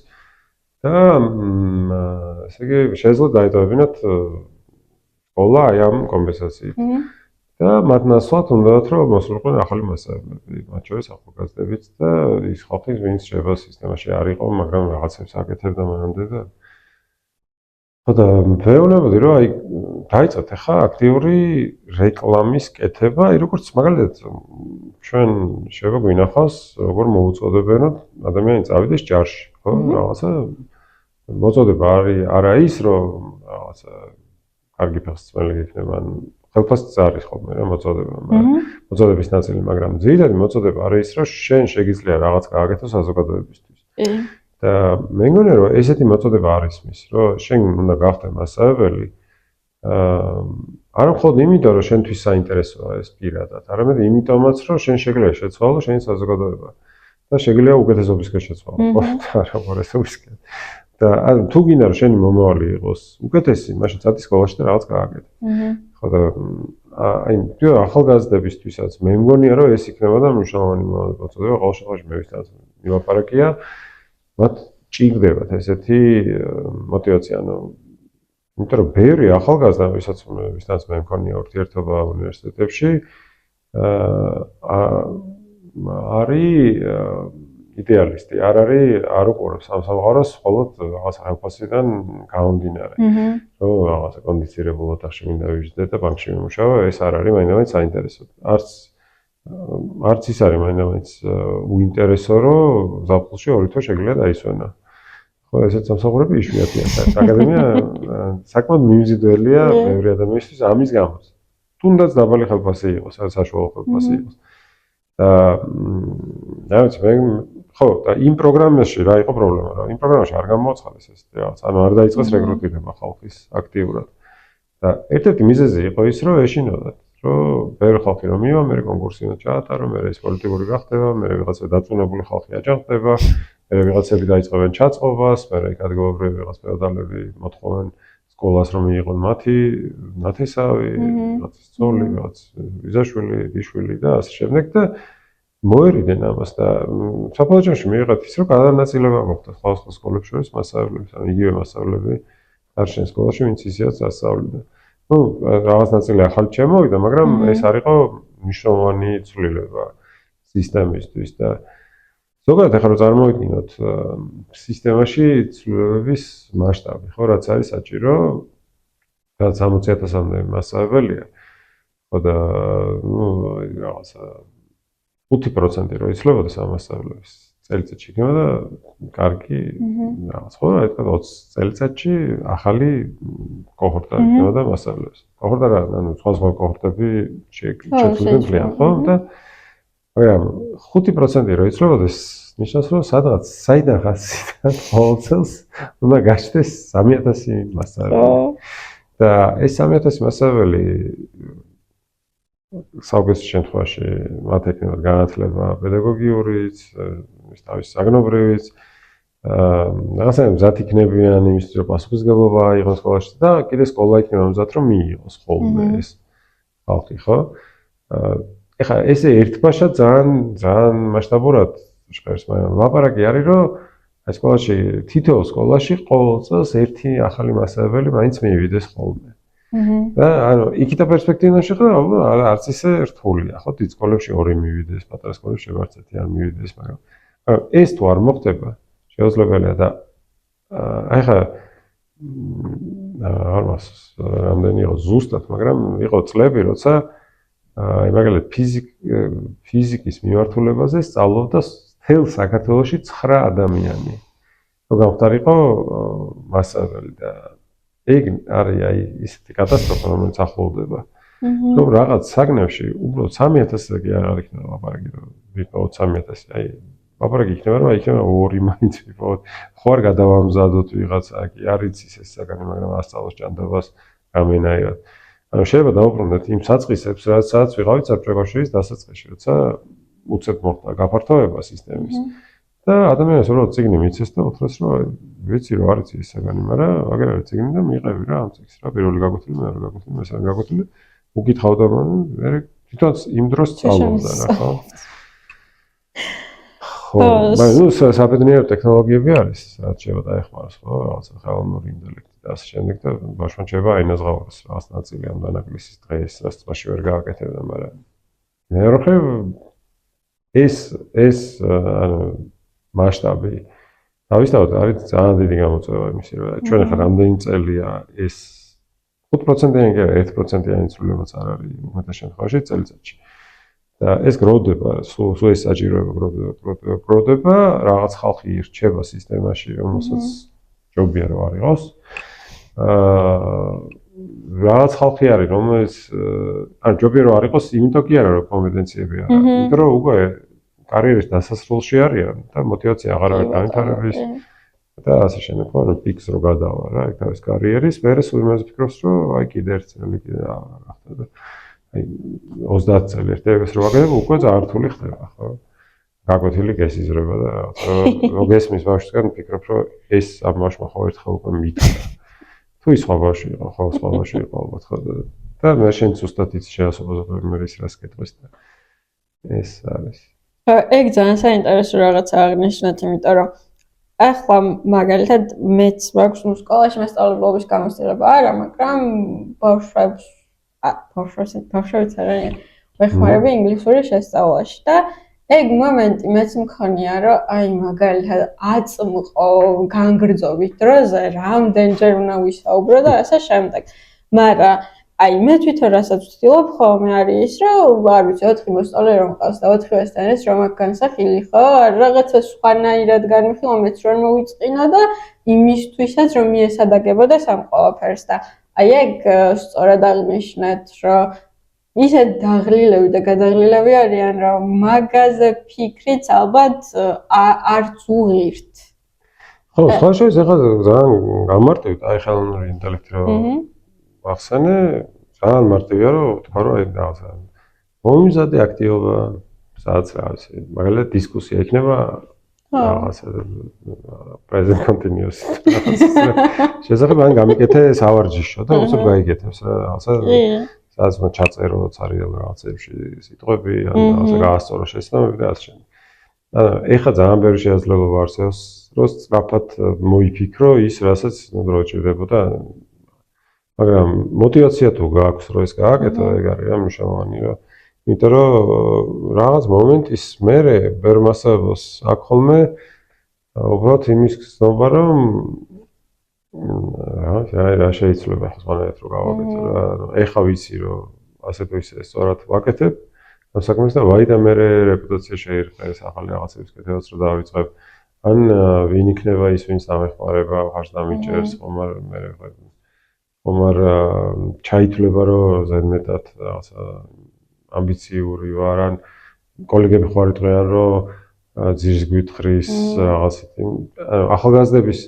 და ესე იგი შეეძლოთ დაეტოვებინათ სკოლა აი ამ კომპენსაციით. და მათ ნაცვლად უნდათ რომ მოსულიყვნენ ახალი მასწავლებლები, მათ შორის ახალგაზრდებიც და ის ხალხი, ვინც შეიძლება სისტემაში არ იყო, მაგრამ რაღაცებს აკეთებდა მანამდე და ხოდა ვეუბნებოდი რომ აი დაიწყეთ ახლა აქტიური რეკლამის კეთება, აი როგორც მაგალითად ჩვენ შეიძლება გვინახავს როგორ მოუწოდებენოთ ადამიანი წავიდეს ჭარში, ხო? რაღაცა მოწოდება არის არა ის რომ რაღაცა კარგი ფეხსაცმელი იქნება, ხელფასიც არის ხოლმე რა მოწოდება, მაგრამ მოწოდების ნაწილი, მაგრამ ძირითადად მოწოდება არის ის რომ შენ შეგიძლია რაღაც გააკეთო საზოგადოებისთვის. და მე მგონია რომ ესეთი მოწოდება არის მის, რომ შენ უნდა გახდე მასწავლებელი, არა მხოლოდ იმიტომ რომ შენთვის საინტერესოა ეს პირადად, არამედ იმიტომაც რომ შენ შეგიძლია შეცვალო შენი საზოგადოება და შეგიძლია უკეთესობისკენ შეცვალო, ხო? არა უპირესობისკენ. და თუ გინდა რომ შენი მომავალი იყოს უკეთესი, მაშინ წადი სკოლაში და რაღაც გააკეთე. ხო და აი ახალგაზრდებისთვისაც მე მგონია რომ ეს იქნებოდა მნიშვნელოვანი მოწოდება, ყოველ შემთხვევაში მე ვისთან ვილაპარაკია, მათ ჭირდებათ ესეთი мотиваცია, ანუ იმიტომ რომ ბევრი ახალგაზრდა, ვისაც მე მქონია ურთიერთობა უნივერსიტეტებში, არის იდეალისტი, არ უყურებს ამ სამყაროს მხოლოდ რაღაც ხელფასიდან გამომდინარე. რომ რაღაცა კონდიცირებულ ოთახში მინდა ვიждდე და ბანკში მიმუშავა, ეს არ არის მაინც საინტერესო. არც ის არის მაინც უინტერესო, რომ ზაფხულში 2 თვე შეგიძლია დაისვენა. ხო, ესეც სამსახურები იშვიათია. აკადემია საკმაოდ მიმზიდველია ბევრი ადამიანისთვის ამის გამო. თუნდაც დაბალი ხელფასი იყოს, საშუალო ხელფასი იყოს. და რა ვიცი, მე ხო, და იმ პროგრამაში რა იყო პრობლემა, რა? იმ პროგრამაში არ გამოაცხადეს ეს რაღაც, ანუ არ დაიწყეს რეკრუტირება ხალხის აქტიურად. და ერთ-ერთი მიზეზი იყო ის, რომ ეშინოდათ, რომ ბევრი ხალხი რომ მივა, მე კონკურსი უნდა ჩაატარო, მე ეს პოლიტიკური გახდება, მე ვიღაცა დაწუნებული ხალხი აჯანყდება, მე ვიღაცები დაიწყებენ ჩაწყობას, მე იქ ადგილობრივი ვიღაც ფეოდალები მოთხოვენ სკოლას რომ მიიღონ მათი ნათესავი, რაღაც ძოლი, რაღაც ვიზაშვილი, დიშვილი და ასე შემდეგ და მოერიდენ ამას და საფუძველში მიიღეთ ის რომ გადანაწილება მოხდა სხვადასხვა სკოლებს შორის მასწავლებლებს, ანუ იგივე მასწავლებლები არჩენ სკოლაში, ვინც ისეაც ასწავლიდა. ნუ რაღაც ნაწილი ახალი შემოვიდა, მაგრამ ეს არ იყო მნიშვნელოვანი ცვლილება სისტემისთვის და ზოგადად ახლა რომ წარმოვიდგინოთ სისტემაში ცვლილებების მასშტაბი, ხო, რაც არის საჭირო, რაც 60,000-მდე მასწავლებელია. ხო და ნუ რაღაცა 5% რო იცვლებოდეს ამ მასწავლებლების წელიწადში იქნება და კარგი რაღაც ხო, რა თქვა 20 წელიწადში ახალი კოჰორტა იქნება და მასწავლებლებს. კოჰორტა რა, ანუ სხვა კოჰორტები შეცვლდნენ ძალიან, ხო? და მაგრამ 5% რო იცვლებოდეს, ნიშნავს რომ სადღაც საიდან ხასიდან ყოველ წელს უნდა გაჩნდეს 3,000 მასწავლებელი. და ეს 3,000 მასწავლებელი საუკეთესო შემთხვევაში მათ ექნებათ განათლება პედაგოგიურიც, თავის საგნობრივიც, რაღაცა მზად იქნებიან იმისთვის, რომ პასუხისმგებლობა იყოს სკოლაში და კიდე სკოლა იქნება მზად, რომ მიიღოს ხოლმე ეს ხალხი, ხო? ეხლა ესე ერთბაშად ძალიან მასშტაბურად ჟღერს, მაგრამ ლაპარაკი არის, რომ აი სკოლაში თითოეულ სკოლაში ყოველ წელს ერთი ახალი მასწავლებელი მაინც მივიდეს ხოლმე. და ანუ იქითა პერსპექტივიდან შეხედავ, არც ისე რთულია, ხო, დიდ სკოლებში ორი მივიდეს, პატარა სკოლებში არც ერთი არ მივიდეს, მაგრამ ეს თუ არ მოხდება, შეუძლებელია და აი ხა არმას რამდენი იყო ზუსტად, მაგრამ იყო წლები, როცა აი მაგალითად ფიზიკის მიმართულებაზე სწავლობდა მთელ საქართველოში 9 ადამიანი. რო გამختارიყო მასწავლებელი და ეგ არის აი ისეთი კატასტროფა, რომელიც ახლოვდება. რომ რაღაც საგნებში უბრალოდ 3000-ზე კი აღარ იქნება ლაპარაკი, რომ ვიყავ 3000, აი ლაპარაკი იქნება, რომ აი იქნება ორი მაინც ვიყავ. ხო არ გადავამზადოთ ვიღაცა, კი არ იცის ეს საგანი, მაგრამ ასწავლოს ჭანდობას გამენაირად. ანუ შეიძლება დავუბრუნდეთ იმ საწყისებს, სადაც ვიყავით საბჭოების დასაწყისში, როცა უცებ მოხდა გაფართოება სისტემის. და ადამიანს უბრალოდ წიგნი მიცეს და უთხრეს, რომ ვიცი რომ არ იცი ეს საგანი, მაგრამ აგერ არის წიგნი და მიიღები რა ამ წიგნს რა, პირველი გაკვეთილი, მეორე გაკვეთილი, მესამე გაკვეთილი, უკითხავ და მე თვითონ იმ დროს სწავლობდა რა, ხო? ხო, მაგრამ ნუ საბედნიერო ტექნოლოგიები არის, რაც შეიძლება დაეხმაროს, ხო, რაღაცა ხელოვნური ინტელექტი და ასე შემდეგ და ბავშვმა შეიძლება აინაზღაუროს რაღაც ნაწილი ამ დანაკლისის დღეს, რაც წაში ვერ გააკეთებდა, მაგრამ მეორე ეს ანუ მასშტაბი თავისთავად არის ძალიან დიდი გამოწვევა იმისი, რომ ჩვენ ახლა რამდენი წელია ეს 5%-იანი კი არა 1%-იანი ცვლილებაც არ არის უმეტეს შემთხვევაში წელიწადში. და ეს გროვდება, სულ ეს საჭიროება გროვდება, რაღაც ხალხი ირჩება სისტემაში, რომელსაც ჯობია რომ არ იყოს. რაღაც ხალხი არის, რომელიც ან ჯობია რომ არ იყოს, იმიტომ კი არა რომ კომპეტენციები არა, იმიტომ რომ უკვე კარიერის დასასრულში არიან და мотиваცია აღარ არის განვითარების და ასე შემდეგ, ანუ პიქს რო გადავა რა, ეგ თავის კარიერის, მერე სულ იმაზე ფიქრობს, რომ აი კიდე ერთ წელი კიდე რა ხდება და აი 30 წელი ერთებს რო ვაგებ, უკვე ძალიან რთული ხდება, ხო? გაკვეთილი გესიზრება და რაღაცა რო გესმის ბავშვისგან ფიქრობ, რომ ეს ამ ბავშვმა ხო ერთხელ უკვე მითხრა. თუ ის სხვა ბავშვი იყო, ხო, სხვა ბავშვი იყო ალბათ ხო და მე შენ ზუსტად იცი შეასრულებელია მე ის რას კეთებს და ეს არის. ეგ ძალიან საინტერესო რაღაცა აღნიშნეთ, იმიტომ რომ ახლა მაგალითად მეც მაქვს სკოლაში მასწავლებლობის გამოცდილება არა, მაგრამ ბავშვებს არიან ვეხმარები ინგლისური შესწავლაში და ეგ მომენტი მეც მქონია, რომ აი მაგალითად აწმყო განგრძობით დროზე რამდენჯერ უნდა ვისაუბრო და ასე შემდეგ. მაგრამ აი მე თვითონ რასაც ვცდილობ ხოლმე არის ის, რომ არ ვიცი 4 მოსწავლე რომ მყავს და 4-ვესთან ეს რომ აქ განსახილი ხო, რაღაცა სხვანაირად განვიხილო, მეც რომ მოვიწყინა და იმისთვისაც რომ მიესადაგებოდეს ამ ყველაფერს და აი ეგ სწორად აღნიშნეთ, რომ ისე დაღლილები და გადაღლილები არიან, რომ მაგაზე ფიქრიც ალბათ არც უღირთ. ხო, სხვა შორის ეხლა ძალიან გამარტივთ აი ხელოვნური ინტელექტი რომ ახსენე, ძალიან მარტივია რომ თქვა რომ აი რაღაცა მომიზადე აქტივობა, სადაც რა ვიცი, მაგალითად დისკუსია იქნება რაღაცა present continuous შესაძლოა ან გამიკეთე სავარჯიშო და უცებ გაიგეთებს რა რაღაცა სადაც მო ჩაწერო ცარიელ რაღაცებში სიტყვები ან რაღაცა გაასწორო შესაძლოა და ასე შემდეგ. ანუ ეხლა ძალიან ბევრი შესაძლებლობა არსებობს, რომ სწრაფად მოიფიქრო ის, რასაც ნუ დრო ჭირდებოდა. მაგრამ мотиваცია თუ გააქვს რომ ეს გააკეთო, ეგ არის რა მნიშვნელოვანი რა. იმიტომ რომ რაღაც მომენტის მერე ბევრ მასწავლებელს აქვს ხოლმე უბრალოდ იმის გზნობა რომ რა შეიძლება სხვანაირად რო გავაკეთო რა. ეხლა ვიცი რომ ასე თუ ისე სწორად ვაკეთებ ამ საქმეს და ვაი და მე რეპუტაცია შეირყა ეს ახალი რაღაცების კეთებას რო დავიწყებ. ან ვინ იქნება ის ვინც დამეხმარება, ხარს დამიჭერს, ხომარ ჩაითვლება რომ ზედმეტად რაღაცა ამბიციური ვარ, ან კოლეგები ხო არ იტყვიან რომ ძირს გვითხრის რაღაცით. ახალგაზრდების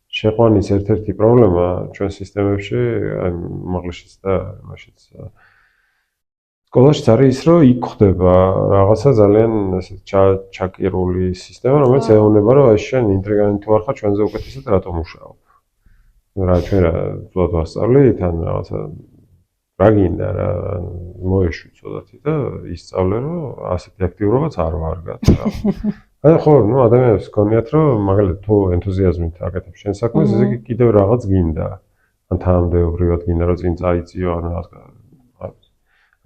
შეყვანის ერთ-ერთი პრობლემა ჩვენ სისტემებში, ან უმაღლესშიც და მაშინაც სკოლაში არის ის, რომ იქ ხდება რაღაცა ძალიან ესე ჩაკირული სისტემა, რომელიც ეუბნება, რომ აი შენ ინტელექტუალი თუ არ ხარ, ჩვენზე უკეთესად რატომ მუშაობ? რა ჩვენ რა ვასწავლით, ან რაღაცა რა გინდა რა მოეშვი ცოტათი და ისწავლე რომ ასეთი აქტიურობაც არ ვარგათ რა. აი ხო, ნუ ადამიანებს გქონიათ რომ მაგალითად თუ ენთუზიაზმით აკეთებ შენ საქმეს, ესე იგი კიდევ რაღაც გინდა. ან თანამდებობრივად გინდა რომ წინ წაიწიო, ან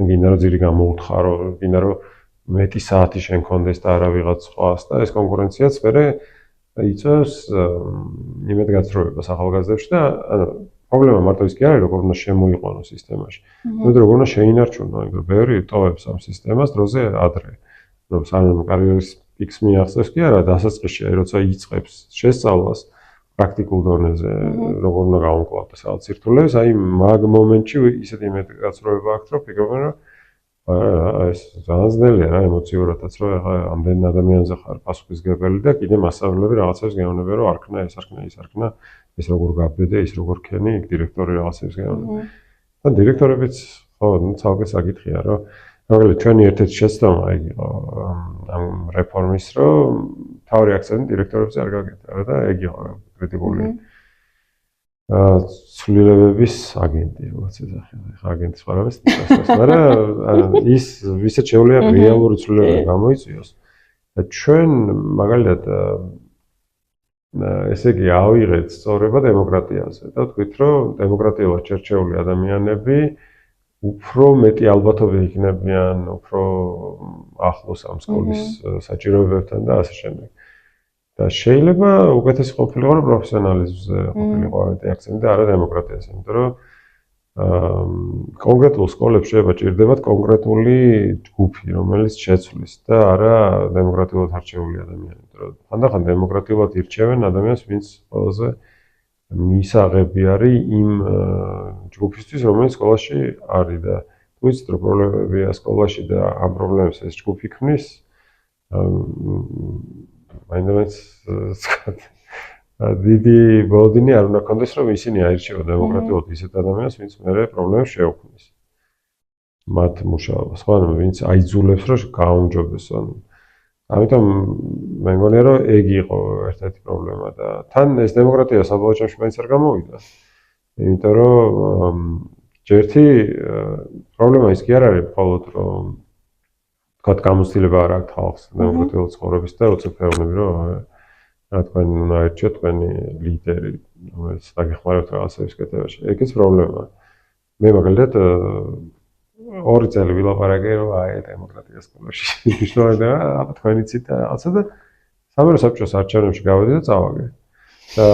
გინდა რომ ძირი გამოუთხარო, გინდა რომ მეტი საათი შენ კონდეს და არა ვიღაც სხვას და ეს კონკურენციაც მერე იწვევს იმედგაცრუებას ახალგაზრდებში და ანუ პრობლემა მარტო ის კი არის როგორ უნდა შემოიყვანოს სისტემაში. ნუ როგორ უნდა შეინარჩუნო, იმიტომ რომ ბევრი ტოვებს ამ სისტემას დროზე ადრე. რომ სანამ კარიერის პიკს მიაღწევს კი არა, დასაწყისში აი როცა იწყებს შესწავლას პრაქტიკულ დონეზე, როგორ უნდა გავუმკლავდეს რაღაც სირთულეებს, აი მაგ მომენტში ისეთი იმედგაცრუება აქვს, რომ ფიქრობენ რომ ეს ძალიან ძნელია რა ემოციურადაც რომ ახლა ამდენ ადამიანზე ხარ პასუხისმგებელი და კიდე მასწავლებლები რაღაცებს გეუბნებიან რომ არქნა ეს არქნა ის არქნა ეს როგორ გაბედე ის როგორ ქენი იქ დირექტორი რაღაცებს გეუბნება და დირექტორებიც ხო ნუ ცალკე საკითხია რომ მაგალითად ჩვენი ერთ-ერთი შეცდომა იგი იყო ამ რეფორმის რომ თავი აქცენტი დირექტორებზე არ გაკეთდა და ეგ იყო კრიტიკული ცვლილებების აგენტი, როგორც ეძახიან, ხა აგენტის ყველაფერს ნიშნავს, მაგრამ ის ვისაც შეუძლია რეალური ცვლილებები გამოიწვიოს. და ჩვენ მაგალითად ესე იგი ავიღეთ სწორება დემოკრატიაზე და ვთქვით, რომ დემოკრატიულად შერჩეული ადამიანები უფრო მეტი ალბათობით იქნებიან, უფრო ახლოს ამ სკოლის საჭიროებებთან და ასე შემდეგ. და შეიძლება უკეთესი ყოფილიყო რომ პროფესიონალიზმზე ყოფილიყო ამეთი აქცენტი და არა დემოკრატიაზე, იმიტომ რომ კონკრეტულ სკოლებში შეიძლება ჭირდებათ კონკრეტული ჯგუფი, რომელიც შეცვლის და არა დემოკრატიულად არჩეული ადამიანები, იმიტომ რომ ხანდახან დემოკრატიულად ირჩევენ ადამიანს, ვინც ყველაზე მისაღები არის იმ ჯგუფისთვის, რომელიც სკოლაში არის და თუ იცით რომ პრობლემებია სკოლაში და ამ პრობლემებს ეს ჯგუფი ქმნის მაინც დიდი ბოლოდინი არ უნდა კონდეს რომ ისინი აირჩიო დემოკრატიულად ისეთ ადამიანს ვინც მერე პრობლემებს შეუქმნის მათ მუშაობას ხო ანუ ვინც აიძულებს რომ გააუმჯობესონ ამიტომ მე მგონია რომ ეგ იყო ერთ-ერთი პრობლემა და თან ეს დემოკრატია საბოლოო ჯამში მაინც არ გამოვიდა იმიტომ რომ ჯერთი პრობლემა ის კი არ არის მხოლოდ რომ თქვა გამოცდილება არ აქვს ხალხს დემოკრატიულ ცხოვრების და როცა ფეოვნები რომ რა თქვენ უნდა ერჩიოთ თქვენი ლიდერი რომელიც დაგეხმარებთ რაღაცების კეთებაში ეგეც პრობლემაა მე მაგალითად 2 წელი ვილაპარაკე რომ აი დემოკრატია სკოლაში მნიშვნელოვანია და აბა თქვენი ცით და რაღაცა და სამერო საბჭოს არჩევნებში გავედი და წავაგე და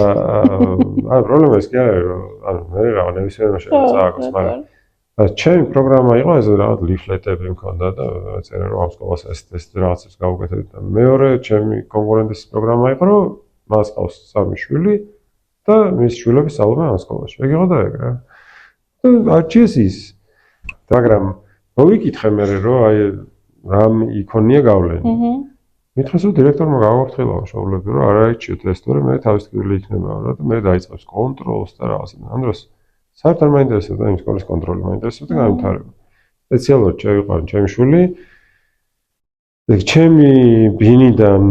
აი პრობლემა ის კი არის რომ ანუ მე რაღაც ნებისმიერმა შეიძლება წააგოს მაგრამ ჩემი პროგრამა იყო ეს რაღაც ლიფლეტები მქონდა და წერა რომ ამ სკოლას ეს რაღაცებს გავუკეთებთ და მეორე ჩემი კონკურენტის პროგრამა იყო რომ მას ყავს 3 შვილი და მის შვილები სწავლობენ ამ სკოლაში. ეგ იყო და ეგ რა. არჩიეს ის. მაგრამ მოვიკითხე მე რომ აი რამ იქონია გავლენი. მითხეს რომ დირექტორმა გავაფრთხილა მშობლები რომ არ აიჩიოთ ეს თორე მე თავის ტკივილი იქნება რა და მე დაიწყებს კონტროლს და რაღაცა. ამ დროს საერთოდ არ მაინტერესებდა იმ სკოლის კონტროლი, მაინტერესებდა განვითარება. სპეციალურად შევიყვანე ჩემი შვილი. ჩემი ბინიდან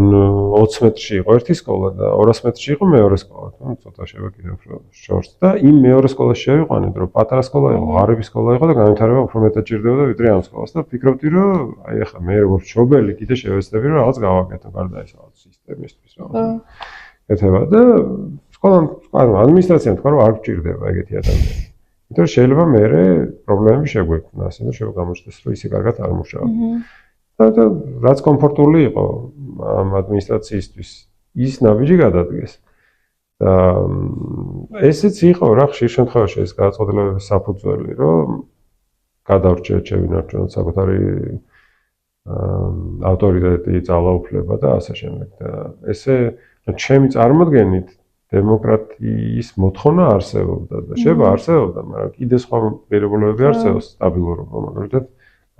20 მეტრში იყო ერთი სკოლა და 200 მეტრში იყო მეორე სკოლა. ну ცოტა შევაკიდე უფრო შორს და იმ მეორე სკოლაში შევიყვანეთ, რომ პატარა სკოლა იყო, ღარიბი სკოლა იყო და განვითარება უფრო მეტად ჭირდებოდა ვიდრე ამ სკოლას და ფიქრობდი რომ აი ახლა მე როგორც მშობელი კიდე შევეცდები რომ რაღაც გავაკეთო, გარდა ის რაღაც სისტემისთვის რაღაც. ეთება და სკოლამ ადმინისტრაციამ თქვა რომ არ გჭირდება ეგეთი ადამიანები. იმიტომ რომ შეიძლება მე პრობლემები შეგვექმნა, ასე რომ შეიძლება გამოჩნდეს რომ ისე კარგად არ მუშაობს. და რაც კომფორტული იყო ამ ადმინისტრაციისთვის, ის ნაბიჯი გადადგეს. და ესეც იყო რა ხშირ შემთხვევაში ეს გადაწყვეტილებების საფუძველი, რომ გადავრჩიეთ შევინარჩუნოთ საკუთარი ავტორიტეტი, ძალაუფლება და ასე შემდეგ. და ესე ჩემი წარმოდგენით დემოკრატიის მოთხოვნა არსებობდა და შეიძლება არსებობდა, მაგრამ კიდე სხვა ღირებულებები არსებობს სტაბილურობა, მაგალითად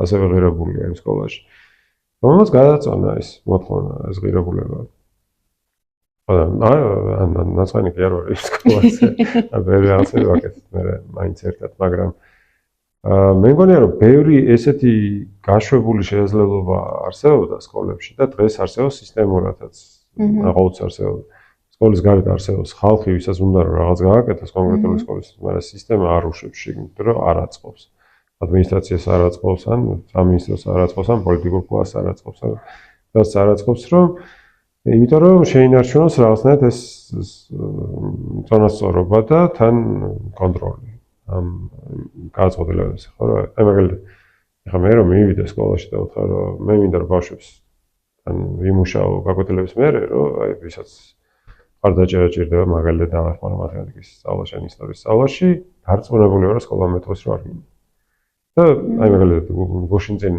ასევე ღირებულია იმ სკოლაში. რომელსაც გადაწონა ეს მოთხოვნა, ეს ღირებულება. ან ნაწყენი კი არ ვარ ის სკოლაზე. ვერ რაღაცები ვაკეთებ მე მაინც ერთად, მაგრამ მე მგონია რომ ბევრი ესეთი გაშვებული შესაძლებლობა არსებობდა სკოლებში და დღეს არსებობს სისტემურადაც. აღაუც არსებობს. სკოლის გარეთ არსებობს ხალხი, ვისაც უნდა რომ რაღაც გააკეთოს კონკრეტული სკოლის, მაგრამ სისტემა არ უშვებს შიგნით, რომ არ აწყობს. ადმინისტრაციას არ აწყობს, ან სამინისტროს არ აწყობს, ან პოლიტიკურ კლასს არ აწყობს, ან რაც არ აწყობს, რომ იმიტომ რომ შეინარჩუნოს რაღაცნაირად ეს წონასწორობა და თან კონტროლი ამ განწყობილებას, ხო რა? აი მაგალითად, ეხლა მე რომ მივიდე სკოლაში და ვთქვა რომ მე მინდა რომ ბავშვებს თან ვიმუშაო გაკვეთილების მერე, რომ აი ვისაც ხარდაჭერა ჭირდება მაგალითად დავახმარო მათემატიკის სწავლაში, ან ისტორიის სწავლაში, დარწმუნებული ვარ რომ სკოლა მეთქოს რომ არ მინდა. და აი მაგალითად გუშინ წინ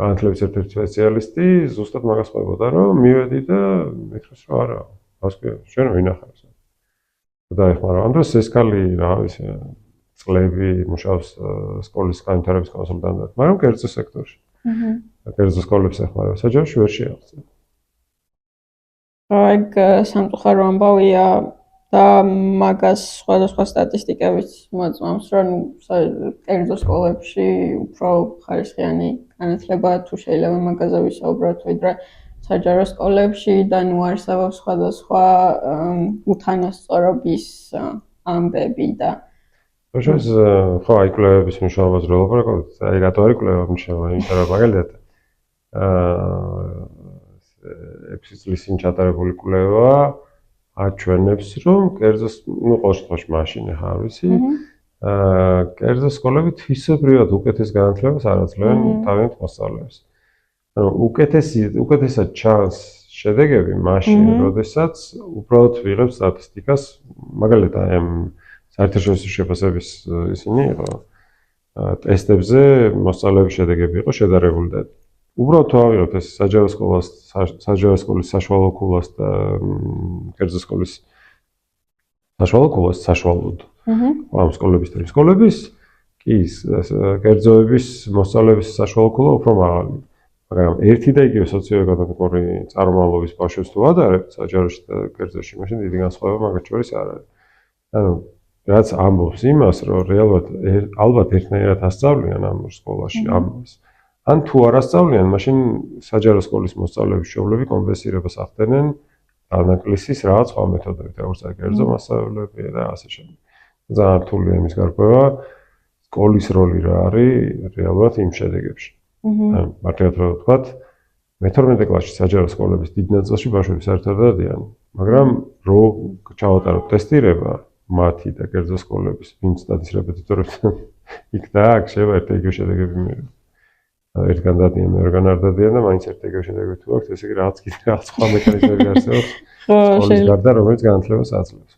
განათლების ერთ-ერთი სპეციალისტი ზუსტად მაგას ყვებოდა, რომ მივედი და მითხრეს რომ არა, ასკი შენ ვინახავს. და ეხმარო ამ დროს ეს ქალი რა ვიცი წლები მუშაობს სკოლის განვითარების კონსულტანტად, მაგრამ კერძო სექტორში. კერძო სკოლებს ეხმარება, საჯაროში ვერ შეაღწია. ეგ სამწუხარო ამბავია და მაგას სხვადასხვა სტატისტიკებიც მოწმობს, რომ კერძო სკოლებში უფრო ხარისხიანი განათლება თუ შეიძლება მაგაზე ვისაუბროთ, ვიდრე საჯარო სკოლებში და ნუ არსებობს სხვადასხვა უთანასწორობის ამბები და ხო, აი კვლევების მნიშვნელობას რო ვაპარაკობთ, აი რატო არის კვლევა მნიშვნელოვანი, იმიტომ რომ მაგალითად 6 წლის წინ ჩატარებული კვლევა აჩვენებს, რომ კერძო, ნუ ყოველ შემთხვევაში მაშინ ახლა არ ვიცი, კერძო სკოლები თვისებრივად უკეთეს განათლებას არ აძლევენ თავიანთ მოსწავლეებს. ანუ უკეთესად ჩანს შედეგები მაშინ, როდესაც უბრალოდ ვიღებ სტატისტიკას, მაგალითად აი ამ საერთაშორისო შეფასების ისინი იყო ტესტებზე მოსწავლეების შედეგები იყო შედარებული და უბრალოდ თუ ავიღებთ ეს საჯარო სკოლის საშუალო ქულას და კერძო სკოლის საშუალო ქულას საშუალოდ ამ სკოლების და სკოლების კი კერძოების მოსწავლეების საშუალო ქულა უფრო მაღალი. მაგრამ ერთი და იგივე სოციო-ეკონომიკური წარმომავლობის ბავშვებს თუ ვადარებთ საჯაროში და კერძოში, მაშინ დიდი განსხვავება მაგათ შორის არ არის. ანუ რაც ამბობს იმას, რომ რეალურად ალბათ ერთნაირად ასწავლიან ამ სკოლაში ამას. ან თუ არ ასწავლიან, მაშინ საჯარო სკოლის მოსწავლეების მშობლები კომპენსირებას ახდენენ დანაკლისის რაღაც სხვა მეთოდებით, როგორც კერძო მასწავლებლები და ასე შემდეგ. ძალიან რთულია იმის გარკვევა, სკოლის როლი რა არის რეალურად იმ შედეგებში. ან მარტივად რო ვთქვათ, მე-12 კლასში საჯარო სკოლების დიდ ნაწილში ბავშვები საერთოდ არ დადიან, მაგრამ რო ჩავატაროთ ტესტირება მათი და კერძო სკოლების, ვინც დადის რეპეტიტორებთან, იქ და აქ შეიძლება ერთ-ერთი შედეგები მივიღოთ. ერთგან დადიან, მეორგან არ დადიან და მაინც ერთ-ერთი შედეგები თუ აქვს, ესე იგი რაღაც კიდე რაღაც სხვა მექანიზმები არსებობს. სკოლის გარდა, რომელიც განათლებას აძლევს.